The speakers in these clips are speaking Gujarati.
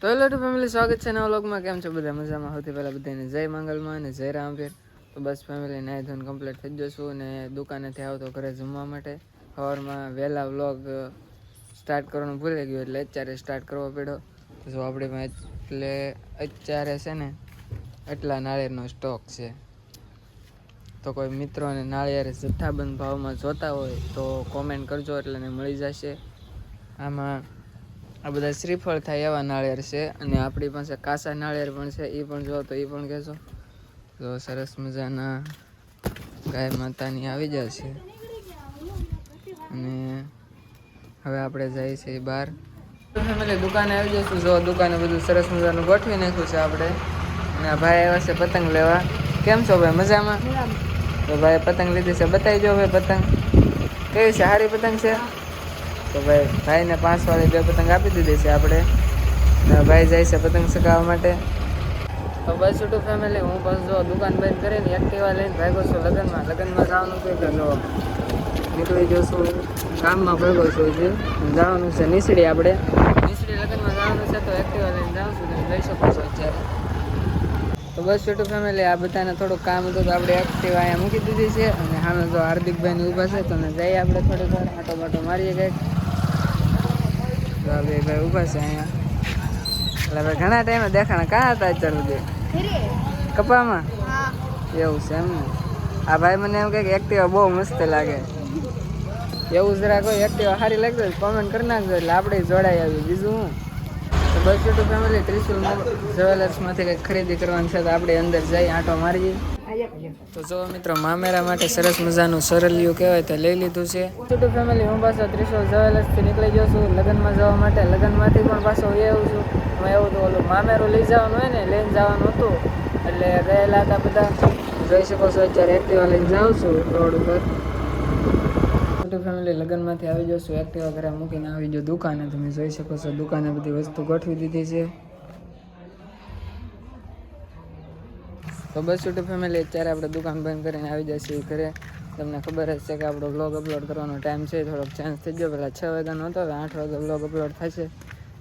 તો હેલો ટુ ફેમિલી, સ્વાગત છે નવા વ્લોગમાં. કેમ છો બધા? મજામાં? સૌથી પહેલાં બધાને જય મંગલમાં અને જય રામપીર. તો બસ ફેમિલી નાહી ધોઈને કમ્પ્લીટ થઈ જશું અને દુકાનેથી આવતો ઘરે જમવા માટે. સવારમાં વહેલા વ્લોગ સ્ટાર્ટ કરવાનું ભૂલી ગયું એટલે અત્યારે સ્ટાર્ટ કરવો પડ્યો. જો આપણી પાસે એટલે અત્યારે છે ને એટલા નાળિયેરનો સ્ટોક છે. તો કોઈ મિત્રોને નાળિયેર જથ્થાબંધ ભાવમાં જોતા હોય તો કોમેન્ટ કરજો, એટલે એને મળી જશે. આમાં આ બધા શ્રીફળ થાય એવા નાળિયેર છે અને આપણી પાસે કાચા નાળિયેર પણ છે, એ પણ જો તો એ પણ કહેજો. તો સરસ મજાના ગાય માતાની આવી જશે અને હવે આપણે જઈએ છીએ બહાર. ફેમિલી દુકાને આવી જઈશું. જો દુકાને બધું સરસ મજાનું ગોઠવી નાખ્યું છે આપણે. અને આ ભાઈ આવ્યા છે પતંગ લેવા. કેમ છો ભાઈ? મજામાં? તો ભાઈ પતંગ લીધી છે, બતાવી દો ભાઈ. પતંગ કેવી છે? સારી પતંગ છે? તો ભાઈને 5 વાળી 2 પતંગ આપી દીધી છે આપણે. ભાઈ જાય છે પતંગ ચગાવવા માટે. તો બસ યુટ્યુબ ફેમિલી, હું બસ જો દુકાન બંધ કરીને એક્ટિવા લઈને ભાગો છું લગ્નમાં જવાનું છે. તો જો નીકળી જશું, ગામમાં ભાગો છું. જે જવાનું છે નીસડી, આપણે નીસડી લગ્નમાં જવાનું છે. તો એક્ટિવા લઈને જાઉં છું, તમે જઈ શકો છો અત્યારે. તો બસ યુટ્યુબ ફેમિલી, આ બધાને થોડુંક કામ હતું તો આપણે એક્ટિવા અહીંયા મૂકી દીધી છે. અને સામે જો હાર્દિકભાઈ ઊભા છે, તો જઈએ આપણે થોડીક વાર આટો બાટો મારીએ કંઈક. બે ભાઈ ઊભા છે અહીંયા. એટલે ભાઈ ઘણા ટાઈમે દેખાણા. કાં હતા અત્યાર સુધી? કપામાં? એવું છે એમ ને? આ ભાઈ મને એમ કહે કે એક્ટિવા બહુ મસ્ત લાગે. એવું જરા કોઈ એક્ટિવા સારી લાગતો કોમેન્ટ કરી નાખજો, એટલે આપણે જોડાઈ આવી. બીજું હું? તો બસ યુટ્યુબ ફેમિલી, ત્રિશુલ જ્વેલર્સમાંથી કંઈક ખરીદી કરવાની છે, તો આપણે અંદર જઈ આંટો મારીએ. તો જો મિત્રો, મામેરા માટે સરસ મજાનું સરલિયું કહેવાય તો લઈ લીધું છે. યુટ્યુબ ફેમિલી, હું પાછો ત્રિશુલ જ્વેલર્સથી નીકળી ગયો છું લગ્નમાં જવા માટે. લગ્નમાંથી પણ પાછો એવું છું. એમાં એવું તો ઓલું મામેરું લઈ જવાનું હોય ને, લઈને જવાનું હતું, એટલે ગયેલા હતા બધા. જોઈ શકો છો અત્યારે એક્ટિવા લઈને જાઉં છું રોડ ઉપર. યુટ્યુબ ફેમિલી, લગ્નમાંથી આવી જશું, એક્ટિવા ઘરે મૂકીને આવી જાઉં દુકાને. તમે જોઈ શકો છો દુકાને બધી વસ્તુ ગોઠવી દીધી છે. તો બસ યુટ્યુબ ફેમિલી, અત્યારે આપણે દુકાન બંધ કરીને આવી જઈએ ઘરે. તમને ખબર જ છે કે આપણો બ્લોગ અપલોડ કરવાનો ટાઈમ છે, થોડોક ચેન્જ થઈ ગયો. પહેલાં 6 વાગ્યાનો હતો, હવે 8 વાગે બ્લોગ અપલોડ થશે.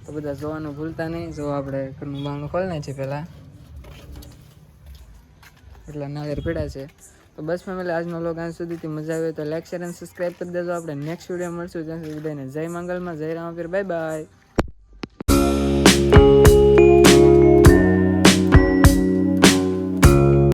તો બધા જોવાનું ભૂલતા નહીં. જો આપણે ઘરનું બારણું ખોલી નાખીએ પહેલાં, એટલા નાળિયેર પીડા છે. તો બસ ફેમિલી, આજનો બ્લોગ આજ સુધીથી મજા આવી હોય તો લાઈક, શેર અને સબસ્ક્રાઈબ કરી દેજો. આપણે નેક્સ્ટ વિડીયો મળશું. ત્યાં સુધી બધાને જય મંગલમાં, જય રામપીર, બાય બાય.